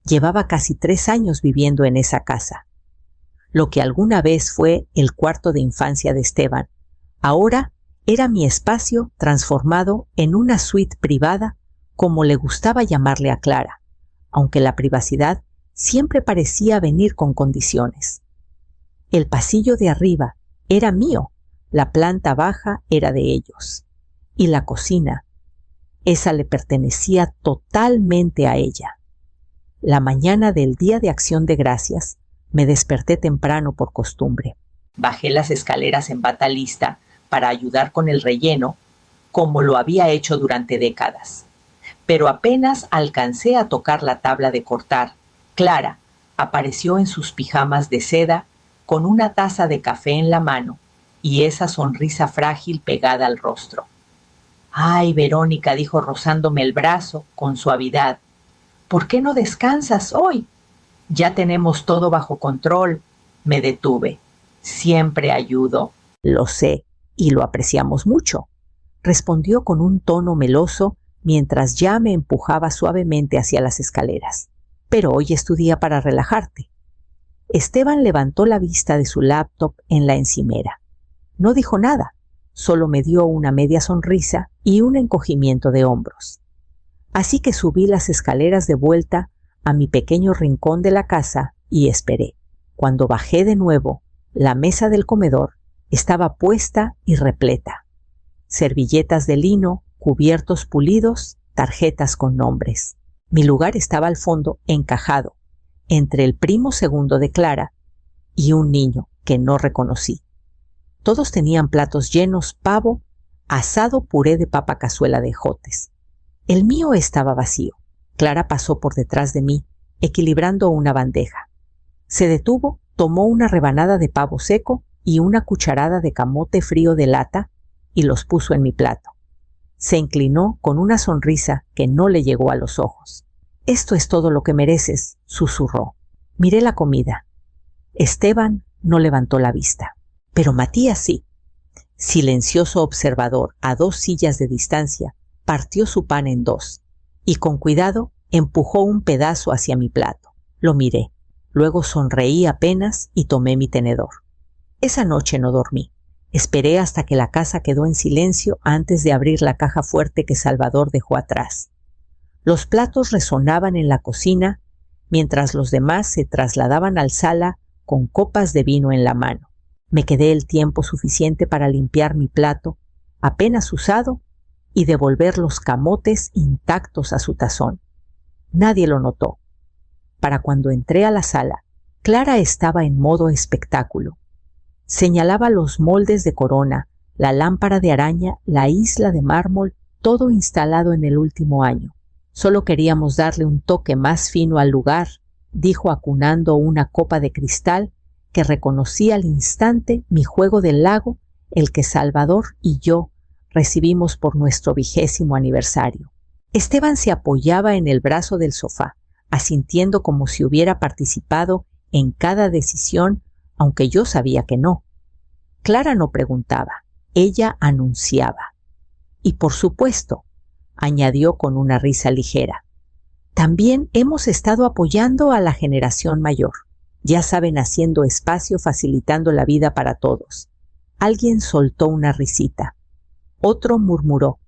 Llevaba casi 3 años viviendo en esa casa. Lo que alguna vez fue el cuarto de infancia de Esteban, ahora era mi espacio transformado en una suite privada, como le gustaba llamarle a Clara, aunque la privacidad siempre parecía venir con condiciones. El pasillo de arriba era mío, la planta baja era de ellos, y la cocina, esa le pertenecía totalmente a ella. La mañana del Día de Acción de Gracias me desperté temprano por costumbre. Bajé las escaleras en bata lista para ayudar con el relleno, como lo había hecho durante décadas. Pero apenas alcancé a tocar la tabla de cortar, Clara apareció en sus pijamas de seda con una taza de café en la mano y esa sonrisa frágil pegada al rostro. «Ay, Verónica», dijo rozándome el brazo con suavidad, «¿por qué no descansas hoy? Ya tenemos todo bajo control». Me detuve. «Siempre ayudo». «Lo sé, y lo apreciamos mucho», respondió con un tono meloso mientras ya me empujaba suavemente hacia las escaleras. «Pero hoy es tu día para relajarte». Esteban levantó la vista de su laptop en la encimera. No dijo nada, solo me dio una media sonrisa y un encogimiento de hombros. Así que subí las escaleras de vuelta a mi pequeño rincón de la casa y esperé. Cuando bajé de nuevo, la mesa del comedor estaba puesta y repleta. Servilletas de lino, cubiertos pulidos, tarjetas con nombres. Mi lugar estaba al fondo, encajado, entre el primo segundo de Clara y un niño que no reconocí. Todos tenían platos llenos, pavo, asado, puré de papa, cazuela de ejotes. El mío estaba vacío. Clara pasó por detrás de mí, equilibrando una bandeja. Se detuvo, tomó una rebanada de pavo seco y una cucharada de camote frío de lata y los puso en mi plato. Se inclinó con una sonrisa que no le llegó a los ojos. «Esto es todo lo que mereces», susurró. Miré la comida. Esteban no levantó la vista, pero Matías sí. Silencioso observador, a 2 sillas de distancia, partió su pan en 2 y con cuidado empujó un pedazo hacia mi plato. Lo miré, luego sonreí apenas y tomé mi tenedor. Esa noche no dormí. Esperé hasta que la casa quedó en silencio antes de abrir la caja fuerte que Salvador dejó atrás. Los platos resonaban en la cocina mientras los demás se trasladaban al sala con copas de vino en la mano. Me quedé el tiempo suficiente para limpiar mi plato, apenas usado, y devolver los camotes intactos a su tazón. Nadie lo notó. Para cuando entré a la sala, Clara estaba en modo espectáculo. Señalaba los moldes de corona, la lámpara de araña, la isla de mármol, todo instalado en el último año. «Solo queríamos darle un toque más fino al lugar», dijo acunando una copa de cristal que reconocí al instante mi juego del lago, el que Salvador y yo recibimos por nuestro 20º aniversario. Esteban se apoyaba en el brazo del sofá, asintiendo como si hubiera participado en cada decisión, aunque yo sabía que no. Clara no preguntaba, ella anunciaba. «Y por supuesto», añadió con una risa ligera, «también hemos estado apoyando a la generación mayor. Ya saben, haciendo espacio, facilitando la vida para todos». Alguien soltó una risita. Otro murmuró.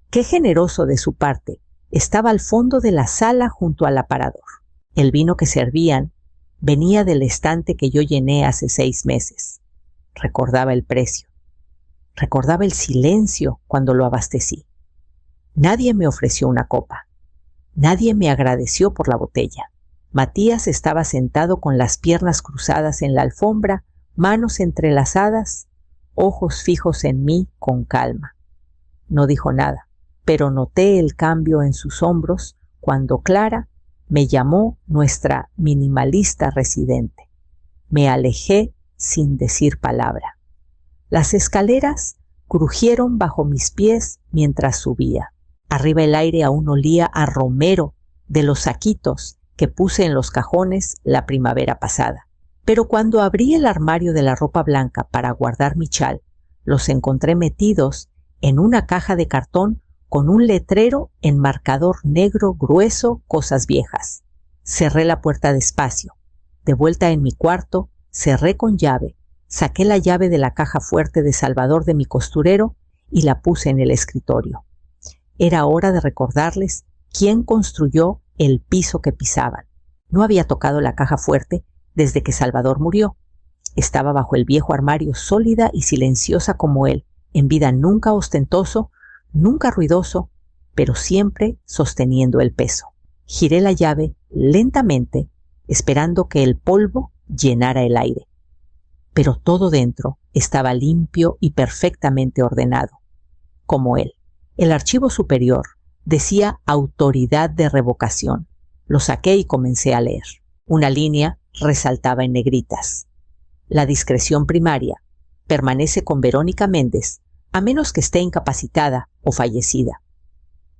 «Qué generoso de su parte». Estaba al fondo de la sala junto al aparador. El vino que servían venía del estante que yo llené hace 6 meses. Recordaba el precio. Recordaba el silencio cuando lo abastecí. Nadie me ofreció una copa. Nadie me agradeció por la botella. Matías estaba sentado con las piernas cruzadas en la alfombra, manos entrelazadas, ojos fijos en mí con calma. No dijo nada, pero noté el cambio en sus hombros cuando Clara me llamó nuestra minimalista residente. Me alejé sin decir palabra. Las escaleras crujieron bajo mis pies mientras subía. Arriba el aire aún olía a romero de los saquitos que puse en los cajones la primavera pasada. Pero cuando abrí el armario de la ropa blanca para guardar mi chal, los encontré metidos en una caja de cartón con un letrero en marcador negro grueso, cosas viejas. Cerré la puerta despacio. De vuelta en mi cuarto, cerré con llave, saqué la llave de la caja fuerte de Salvador de mi costurero y la puse en el escritorio. Era hora de recordarles quién construyó el piso que pisaban. No había tocado la caja fuerte desde que Salvador murió. Estaba bajo el viejo armario, sólida y silenciosa como él, en vida nunca ostentoso, nunca ruidoso, pero siempre sosteniendo el peso. Giré la llave lentamente, esperando que el polvo llenara el aire. Pero todo dentro estaba limpio y perfectamente ordenado, como él. El archivo superior decía autoridad de revocación. Lo saqué y comencé a leer. Una línea resaltaba en negritas. La discreción primaria permanece con Verónica Méndez, a menos que esté incapacitada o fallecida.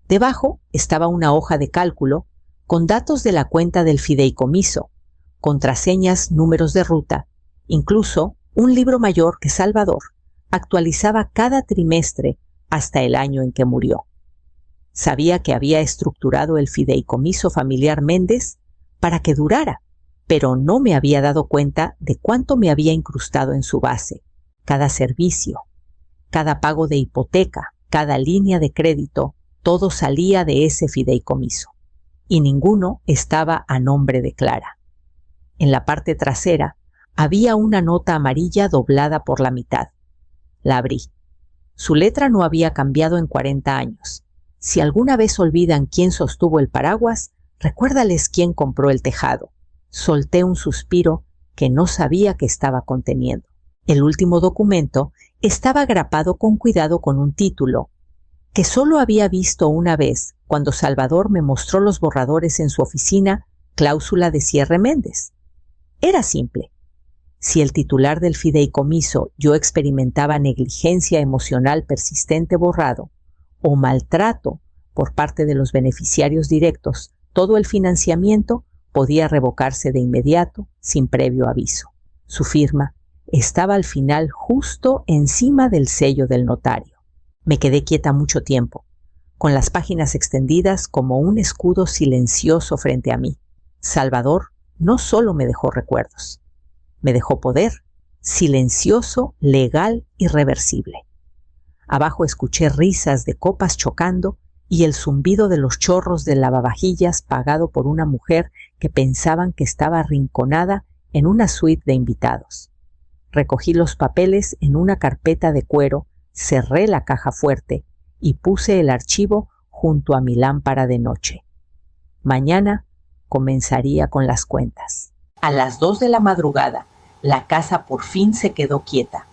Debajo estaba una hoja de cálculo con datos de la cuenta del fideicomiso, contraseñas, números de ruta, incluso un libro mayor que Salvador actualizaba cada trimestre hasta el año en que murió. Sabía que había estructurado el fideicomiso familiar Méndez para que durara, pero no me había dado cuenta de cuánto me había incrustado en su base. Cada servicio, cada pago de hipoteca, cada línea de crédito, todo salía de ese fideicomiso. Y ninguno estaba a nombre de Clara. En la parte trasera había una nota amarilla doblada por la mitad. La abrí. Su letra no había cambiado en 40 años. Si alguna vez olvidan quién sostuvo el paraguas, recuérdales quién compró el tejado. Solté un suspiro que no sabía que estaba conteniendo. El último documento estaba grapado con cuidado con un título que solo había visto una vez cuando Salvador me mostró los borradores en su oficina, cláusula de cierre Méndez. Era simple. Si el titular del fideicomiso yo experimentaba negligencia emocional persistente borrado o maltrato por parte de los beneficiarios directos, todo el financiamiento podía revocarse de inmediato sin previo aviso. Su firma estaba al final justo encima del sello del notario. Me quedé quieta mucho tiempo, con las páginas extendidas como un escudo silencioso frente a mí. Salvador no solo me dejó recuerdos, me dejó poder, silencioso, legal, irreversible. Abajo escuché risas de copas chocando y el zumbido de los chorros del lavavajillas pagado por una mujer que pensaban que estaba arrinconada en una suite de invitados. Recogí los papeles en una carpeta de cuero, cerré la caja fuerte y puse el archivo junto a mi lámpara de noche. Mañana comenzaría con las cuentas. A las 2 de la madrugada, la casa por fin se quedó quieta.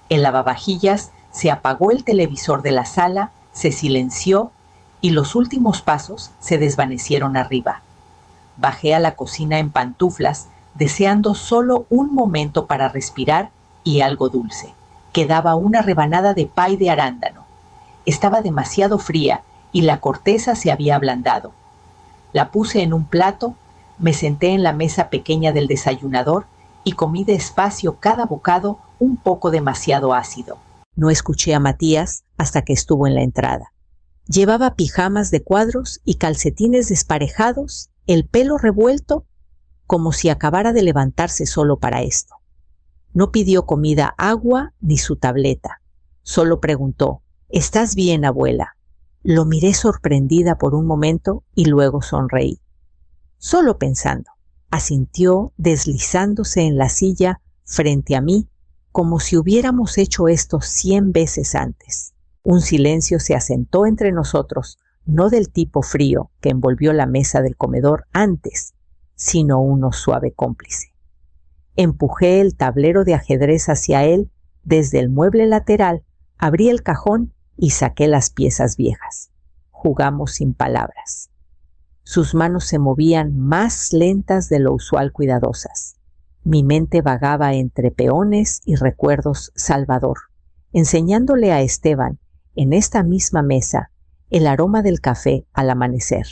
El lavavajillas se apagó, el televisor de la sala se silenció y los últimos pasos se desvanecieron arriba. Bajé a la cocina en pantuflas, deseando solo un momento para respirar y algo dulce. Quedaba una rebanada de pay de arándano. Estaba demasiado fría y la corteza se había ablandado. La puse en un plato, me senté en la mesa pequeña del desayunador y comí despacio cada bocado un poco demasiado ácido. No escuché a Matías hasta que estuvo en la entrada. Llevaba pijamas de cuadros y calcetines desparejados, el pelo revuelto, como si acabara de levantarse solo para esto. No pidió comida, agua ni su tableta. Solo preguntó: «¿Estás bien, abuela?». Lo miré sorprendida por un momento y luego sonreí. Solo pensando. Asintió, deslizándose en la silla frente a mí, como si hubiéramos hecho esto 100 veces antes. Un silencio se asentó entre nosotros, no del tipo frío que envolvió la mesa del comedor antes, sino uno suave cómplice. Empujé el tablero de ajedrez hacia él desde el mueble lateral, abrí el cajón y saqué las piezas viejas. Jugamos sin palabras. Sus manos se movían más lentas de lo usual cuidadosas. Mi mente vagaba entre peones y recuerdos Salvador, enseñándole a Esteban, en esta misma mesa, el aroma del café al amanecer,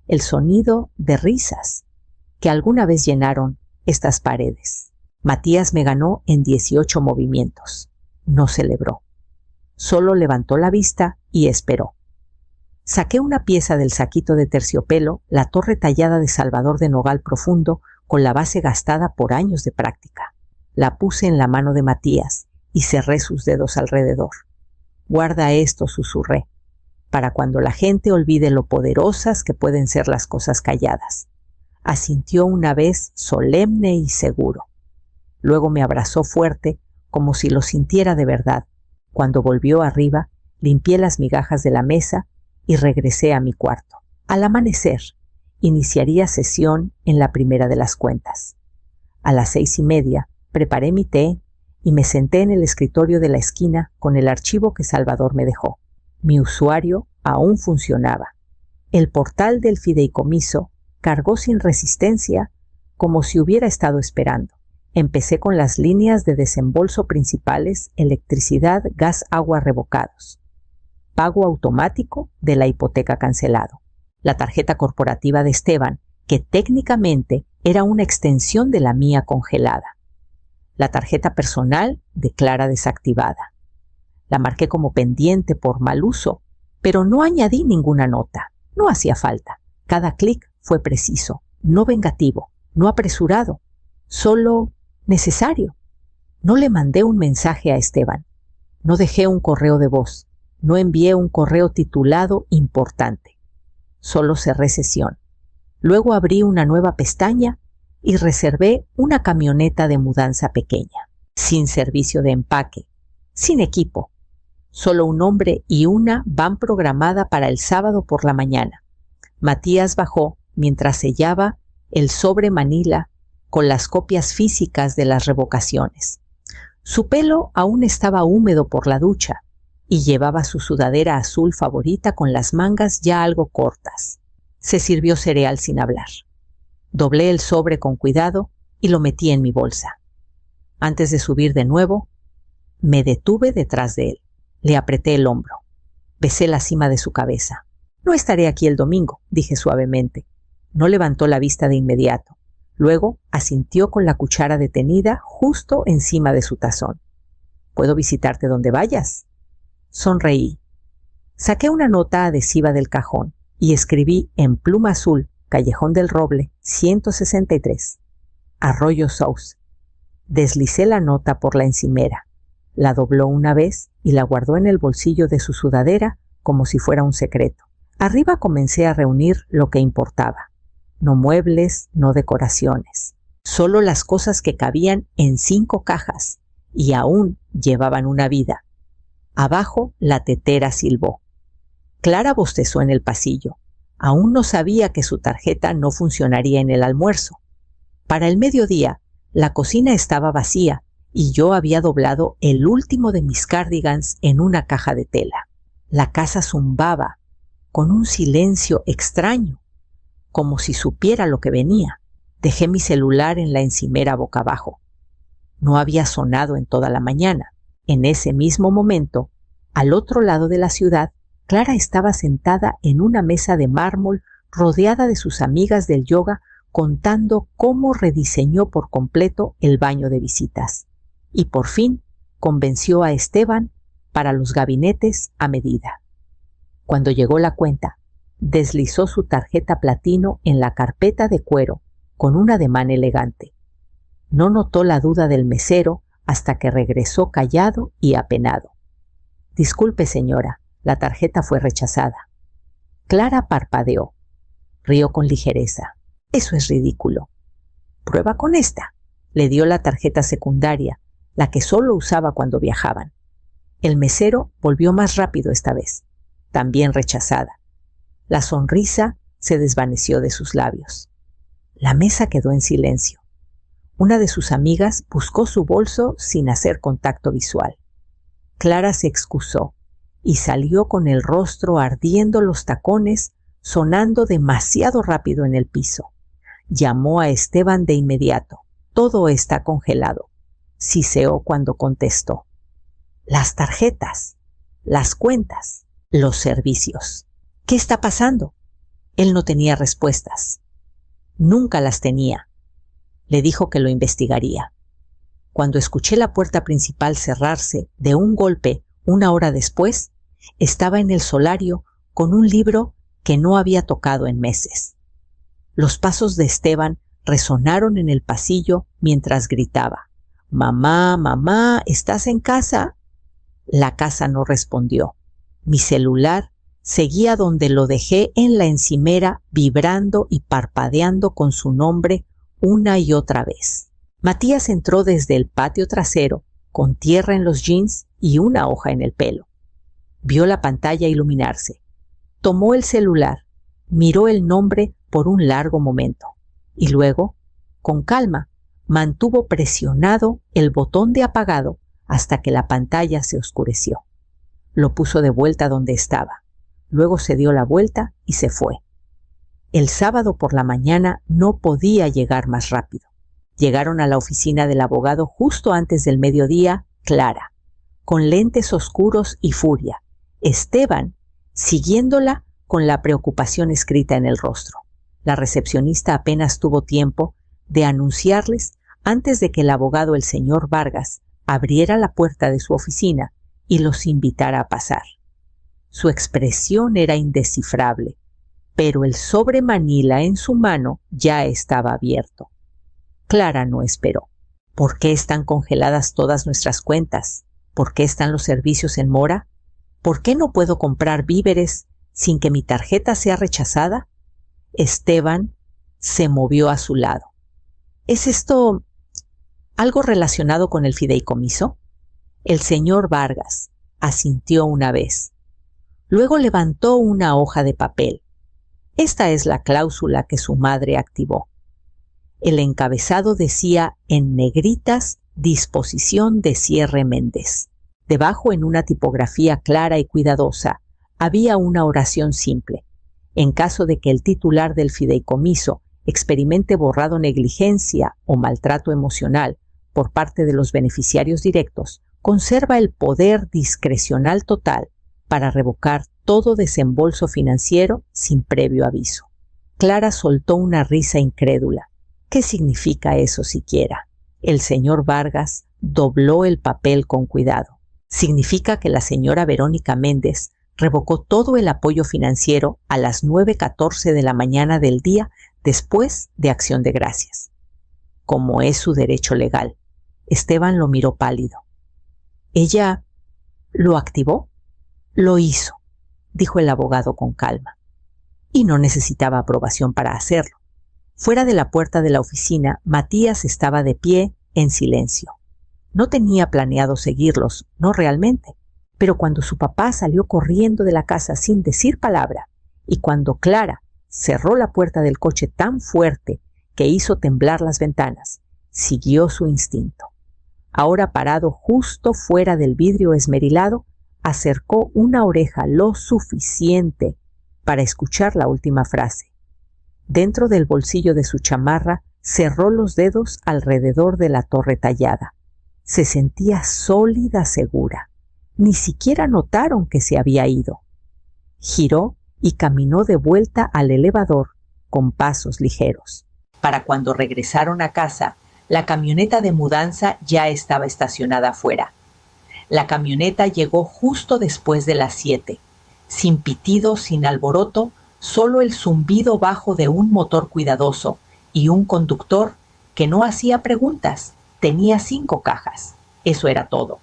el sonido de risas que alguna vez llenaron estas paredes. Matías me ganó en 18 movimientos. No celebró. Solo levantó la vista y esperó. Saqué una pieza del saquito de terciopelo, la torre tallada de Salvador de nogal profundo, con la base gastada por años de práctica. La puse en la mano de Matías y cerré sus dedos alrededor. «Guarda esto», susurré, «para cuando la gente olvide lo poderosas que pueden ser las cosas calladas». Asintió una vez solemne y seguro. Luego me abrazó fuerte, como si lo sintiera de verdad. Cuando volvió arriba, limpié las migajas de la mesa y regresé a mi cuarto. Al amanecer, iniciaría sesión en la primera de las cuentas. A las 6:30 preparé mi té y me senté en el escritorio de la esquina con el archivo que Salvador me dejó. Mi usuario aún funcionaba. El portal del fideicomiso cargó sin resistencia, como si hubiera estado esperando. Empecé con las líneas de desembolso principales: electricidad, gas, agua revocados. Pago automático de la hipoteca cancelado. La tarjeta corporativa de Esteban, que técnicamente era una extensión de la mía congelada. La tarjeta personal de Clara desactivada. La marqué como pendiente por mal uso, pero no añadí ninguna nota. No hacía falta. Cada clic fue preciso, no vengativo, no apresurado, solo necesario. No le mandé un mensaje a Esteban. No dejé un correo de voz. No envié un correo titulado «Importante». Solo cerré sesión. Luego abrí una nueva pestaña y reservé una camioneta de mudanza pequeña, sin servicio de empaque, sin equipo. Solo un hombre y una van programada para el sábado por la mañana. Matías bajó mientras sellaba el sobre Manila con las copias físicas de las revocaciones. Su pelo aún estaba húmedo por la ducha y llevaba su sudadera azul favorita con las mangas ya algo cortas. Se sirvió cereal sin hablar. Doblé el sobre con cuidado y lo metí en mi bolsa. Antes de subir de nuevo, me detuve detrás de él. Le apreté el hombro. Besé la cima de su cabeza. «No estaré aquí el domingo», dije suavemente. No levantó la vista de inmediato. Luego asintió con la cuchara detenida justo encima de su tazón. «¿Puedo visitarte donde vayas?» Sonreí. Saqué una nota adhesiva del cajón y escribí en pluma azul: Callejón del Roble, 163, Arroyo Sous. Deslicé la nota por la encimera. La dobló una vez y la guardó en el bolsillo de su sudadera como si fuera un secreto. Arriba comencé a reunir lo que importaba. No muebles, no decoraciones. Solo las cosas que cabían en 5 cajas y aún llevaban una vida. Abajo la tetera silbó. Clara bostezó en el pasillo. Aún no sabía que su tarjeta no funcionaría en el almuerzo. Para el mediodía, la cocina estaba vacía y yo había doblado el último de mis cardigans en una caja de tela. La casa zumbaba, con un silencio extraño, como si supiera lo que venía. Dejé mi celular en la encimera boca abajo. No había sonado en toda la mañana. En ese mismo momento, al otro lado de la ciudad, Clara estaba sentada en una mesa de mármol rodeada de sus amigas del yoga, contando cómo rediseñó por completo el baño de visitas. Y por fin convenció a Esteban para los gabinetes a medida. Cuando llegó la cuenta, deslizó su tarjeta platino en la carpeta de cuero con un ademán elegante. No notó la duda del mesero hasta que regresó callado y apenado. «Disculpe, señora, la tarjeta fue rechazada». Clara parpadeó. Rió con ligereza. «Eso es ridículo». «Prueba con esta». Le dio la tarjeta secundaria, la que solo usaba cuando viajaban. El mesero volvió más rápido esta vez. También rechazada. La sonrisa se desvaneció de sus labios. La mesa quedó en silencio. Una de sus amigas buscó su bolso sin hacer contacto visual. Clara se excusó y salió con el rostro ardiendo, los tacones sonando demasiado rápido en el piso. Llamó a Esteban de inmediato. «Todo está congelado», siseó cuando contestó. «Las tarjetas, las cuentas, los servicios. ¿Qué está pasando?» Él no tenía respuestas. Nunca las tenía. Le dijo que lo investigaría. Cuando escuché la puerta principal cerrarse de un golpe 1 hora después, estaba en el solario con un libro que no había tocado en meses. Los pasos de Esteban resonaron en el pasillo mientras gritaba: «Mamá, mamá, ¿estás en casa?». La casa no respondió. Mi celular seguía donde lo dejé en la encimera, vibrando y parpadeando con su nombre una y otra vez. Matías entró desde el patio trasero, con tierra en los jeans y una hoja en el pelo. Vio la pantalla iluminarse. Tomó el celular, miró el nombre por un largo momento y luego, con calma, mantuvo presionado el botón de apagado hasta que la pantalla se oscureció. Lo puso de vuelta donde estaba. Luego se dio la vuelta y se fue. El sábado por la mañana no podía llegar más rápido. Llegaron a la oficina del abogado justo antes del mediodía Clara, con lentes oscuros y furia. Esteban, siguiéndola con la preocupación escrita en el rostro. La recepcionista apenas tuvo tiempo de anunciarles, antes de que el abogado, el señor Vargas, abriera la puerta de su oficina y los invitara a pasar. Su expresión era indescifrable, pero el sobre Manila en su mano ya estaba abierto. Clara no esperó. ¿Por qué están congeladas todas nuestras cuentas? ¿Por qué están los servicios en mora? ¿Por qué no puedo comprar víveres sin que mi tarjeta sea rechazada? Esteban se movió a su lado. ¿Es esto algo relacionado con el fideicomiso? El señor Vargas asintió una vez. Luego levantó una hoja de papel. Esta es la cláusula que su madre activó. El encabezado decía en negritas: disposición de cierre Méndez. Debajo, en una tipografía clara y cuidadosa, había una oración simple. En caso de que el titular del fideicomiso experimente borrado negligencia o maltrato emocional por parte de los beneficiarios directos, conserva el poder discrecional total para revocar todo desembolso financiero sin previo aviso. Clara soltó una risa incrédula. ¿Qué significa eso siquiera? El señor Vargas dobló el papel con cuidado. Significa que la señora Verónica Méndez revocó todo el apoyo financiero a las 9:14 de la mañana del día después de Acción de Gracias, como es su derecho legal. Esteban lo miró pálido. ¿Ella lo activó? Lo hizo, dijo el abogado con calma. Y no necesitaba aprobación para hacerlo. Fuera de la puerta de la oficina, Matías estaba de pie, en silencio. No tenía planeado seguirlos, no realmente, pero cuando su papá salió corriendo de la casa sin decir palabra, y cuando Clara cerró la puerta del coche tan fuerte que hizo temblar las ventanas, siguió su instinto. Ahora, parado justo fuera del vidrio esmerilado, acercó una oreja lo suficiente para escuchar la última frase. Dentro del bolsillo de su chamarra, cerró los dedos alrededor de la torre tallada. Se sentía sólida, segura. Ni siquiera notaron que se había ido. Giró y caminó de vuelta al elevador con pasos ligeros. Para cuando regresaron a casa, la camioneta de mudanza ya estaba estacionada afuera. La camioneta llegó justo después de las 7, sin pitido, sin alboroto, solo el zumbido bajo de un motor cuidadoso y un conductor que no hacía preguntas. Tenía 5 cajas. Eso era todo.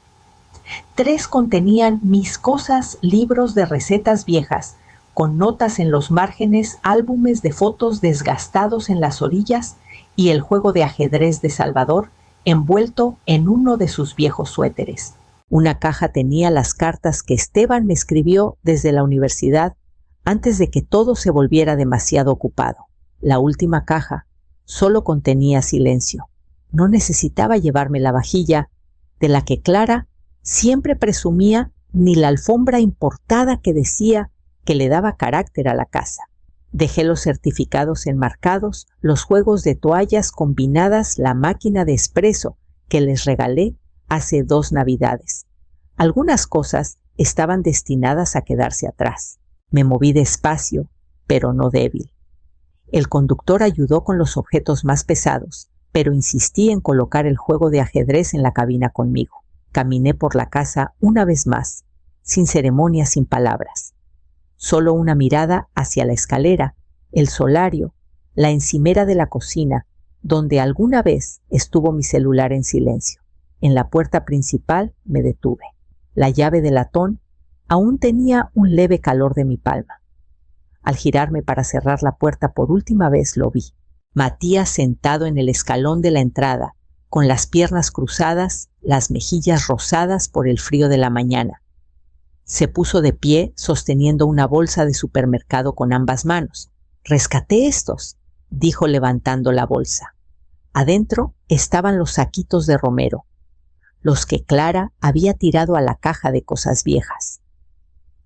3 contenían mis cosas, libros de recetas viejas, con notas en los márgenes, álbumes de fotos desgastados en las orillas y el juego de ajedrez de Salvador envuelto en uno de sus viejos suéteres. Una caja tenía las cartas que Esteban me escribió desde la universidad antes de que todo se volviera demasiado ocupado. La última caja solo contenía silencio. No necesitaba llevarme la vajilla, de la que Clara siempre presumía, ni la alfombra importada que decía que le daba carácter a la casa. Dejé los certificados enmarcados, los juegos de toallas combinadas, la máquina de espresso que les regalé hace 2 navidades. Algunas cosas estaban destinadas a quedarse atrás. Me moví despacio, pero no débil. El conductor ayudó con los objetos más pesados, pero insistí en colocar el juego de ajedrez en la cabina conmigo. Caminé por la casa una vez más, sin ceremonia, sin palabras. Solo una mirada hacia la escalera, el solario, la encimera de la cocina, donde alguna vez estuvo mi celular en silencio. En la puerta principal me detuve. La llave de latón aún tenía un leve calor de mi palma. Al girarme para cerrar la puerta por última vez lo vi. Matías sentado en el escalón de la entrada, con las piernas cruzadas, las mejillas rosadas por el frío de la mañana. Se puso de pie sosteniendo una bolsa de supermercado con ambas manos. «Rescaté estos», dijo levantando la bolsa. Adentro estaban los saquitos de romero, los que Clara había tirado a la caja de cosas viejas.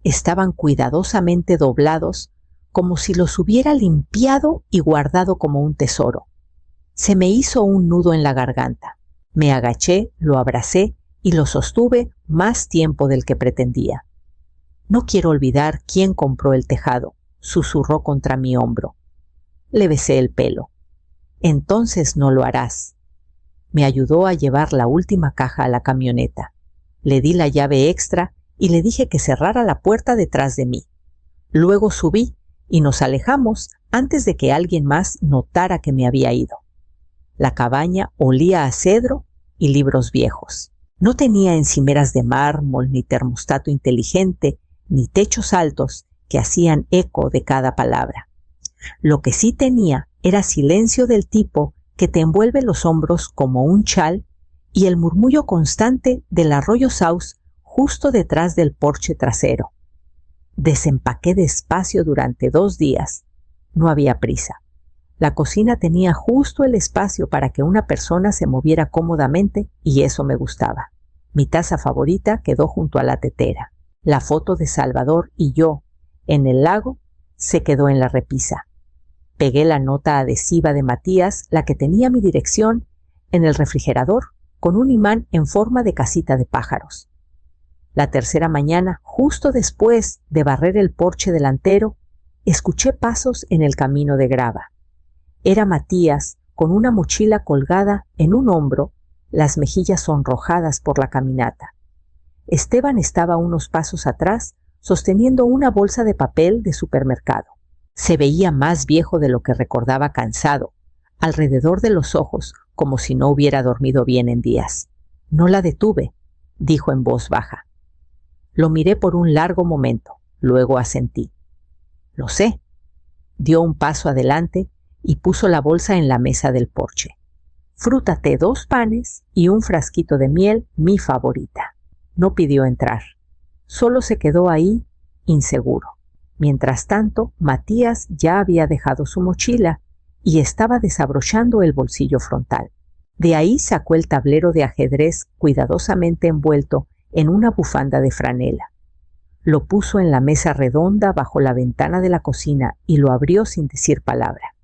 Estaban cuidadosamente doblados, como si los hubiera limpiado y guardado como un tesoro. Se me hizo un nudo en la garganta. Me agaché, lo abracé y lo sostuve más tiempo del que pretendía. «No quiero olvidar quién compró el tejado», susurró contra mi hombro. Le besé el pelo. «Entonces no lo harás». Me ayudó a llevar la última caja a la camioneta. Le di la llave extra y le dije que cerrara la puerta detrás de mí. Luego subí y nos alejamos antes de que alguien más notara que me había ido. La cabaña olía a cedro y libros viejos. No tenía encimeras de mármol, ni termostato inteligente, ni techos altos que hacían eco de cada palabra. Lo que sí tenía era silencio del tipo que te envuelve los hombros como un chal y el murmullo constante del arroyo Saus justo detrás del porche trasero. Desempaqué despacio durante 2 días. No había prisa. La cocina tenía justo el espacio para que una persona se moviera cómodamente y eso me gustaba. Mi taza favorita quedó junto a la tetera. La foto de Salvador y yo en el lago se quedó en la repisa. Pegué la nota adhesiva de Matías, la que tenía mi dirección, en el refrigerador con un imán en forma de casita de pájaros. La tercera mañana, justo después de barrer el porche delantero, escuché pasos en el camino de grava. Era Matías con una mochila colgada en un hombro, las mejillas sonrojadas por la caminata. Esteban estaba unos pasos atrás, sosteniendo una bolsa de papel de supermercado. Se veía más viejo de lo que recordaba, cansado, alrededor de los ojos, como si no hubiera dormido bien en días. «No la detuve», dijo en voz baja. Lo miré por un largo momento, luego asentí. «Lo sé». Dio un paso adelante y puso la bolsa en la mesa del porche. «Frútate 2 panes y un frasquito de miel, mi favorita». No pidió entrar. Solo se quedó ahí, inseguro. Mientras tanto, Matías ya había dejado su mochila y estaba desabrochando el bolsillo frontal. De ahí sacó el tablero de ajedrez cuidadosamente envuelto en una bufanda de franela. Lo puso en la mesa redonda bajo la ventana de la cocina y lo abrió sin decir palabra.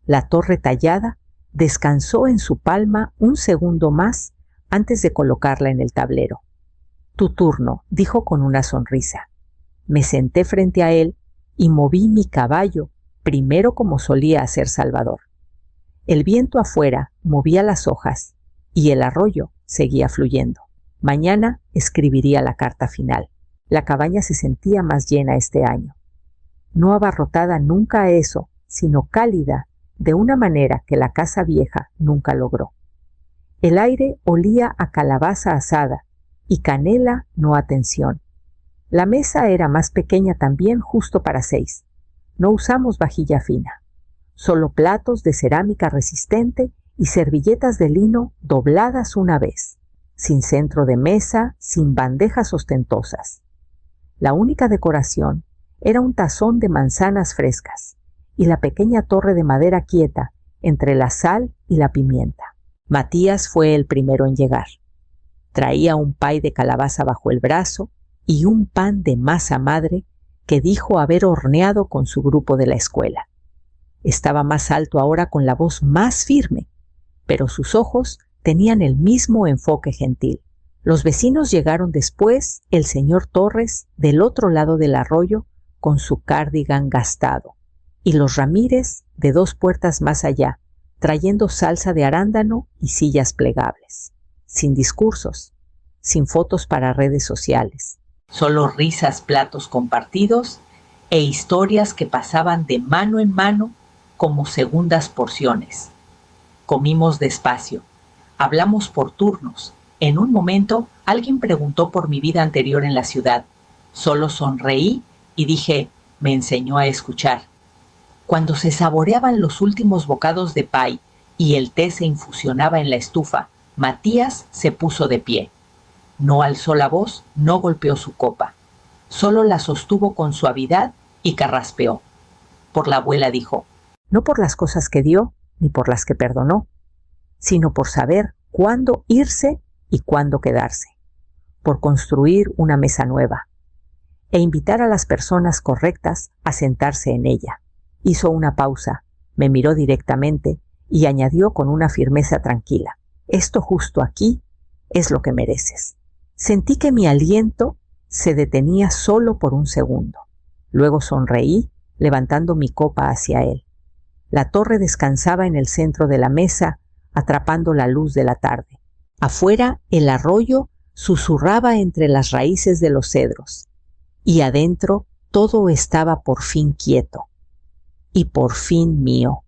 La torre tallada descansó en su palma un segundo más antes de colocarla en el tablero. «Tu turno», dijo con una sonrisa. Me senté frente a él y moví mi caballo, primero como solía hacer Salvador. El viento afuera movía las hojas y el arroyo seguía fluyendo. Mañana escribiría la carta final. La cabaña se sentía más llena este año. No abarrotada nunca a eso, sino cálida de una manera que la casa vieja nunca logró. El aire olía a calabaza asada y canela no a tensión. La mesa era más pequeña también, justo para 6. No usamos vajilla fina, solo platos de cerámica resistente y servilletas de lino dobladas una vez, sin centro de mesa, sin bandejas ostentosas. La única decoración era un tazón de manzanas frescas y la pequeña torre de madera quieta entre la sal y la pimienta. Matías fue el primero en llegar. Traía un pay de calabaza bajo el brazo y un pan de masa madre que dijo haber horneado con su grupo de la escuela. Estaba más alto ahora, con la voz más firme, pero sus ojos tenían el mismo enfoque gentil. Los vecinos llegaron después, el señor Torres del otro lado del arroyo con su cardigan gastado, y los Ramírez de 2 puertas más allá, trayendo salsa de arándano y sillas plegables. Sin discursos, sin fotos para redes sociales. Solo risas, platos compartidos e historias que pasaban de mano en mano como segundas porciones. Comimos despacio, hablamos por turnos. En un momento alguien preguntó por mi vida anterior en la ciudad. Solo sonreí y dije, me enseñó a escuchar. Cuando se saboreaban los últimos bocados de pie y el té se infusionaba en la estufa, Matías se puso de pie. No alzó la voz, no golpeó su copa. Solo la sostuvo con suavidad y carraspeó. Por la abuela dijo, no por las cosas que dio ni por las que perdonó, sino por saber cuándo irse y cuándo quedarse, por construir una mesa nueva e invitar a las personas correctas a sentarse en ella. Hizo una pausa, me miró directamente y añadió con una firmeza tranquila, esto justo aquí es lo que mereces. Sentí que mi aliento se detenía solo por un segundo. Luego sonreí, levantando mi copa hacia él. La torre descansaba en el centro de la mesa, atrapando la luz de la tarde. Afuera, el arroyo susurraba entre las raíces de los cedros, y adentro todo estaba por fin quieto, y por fin mío.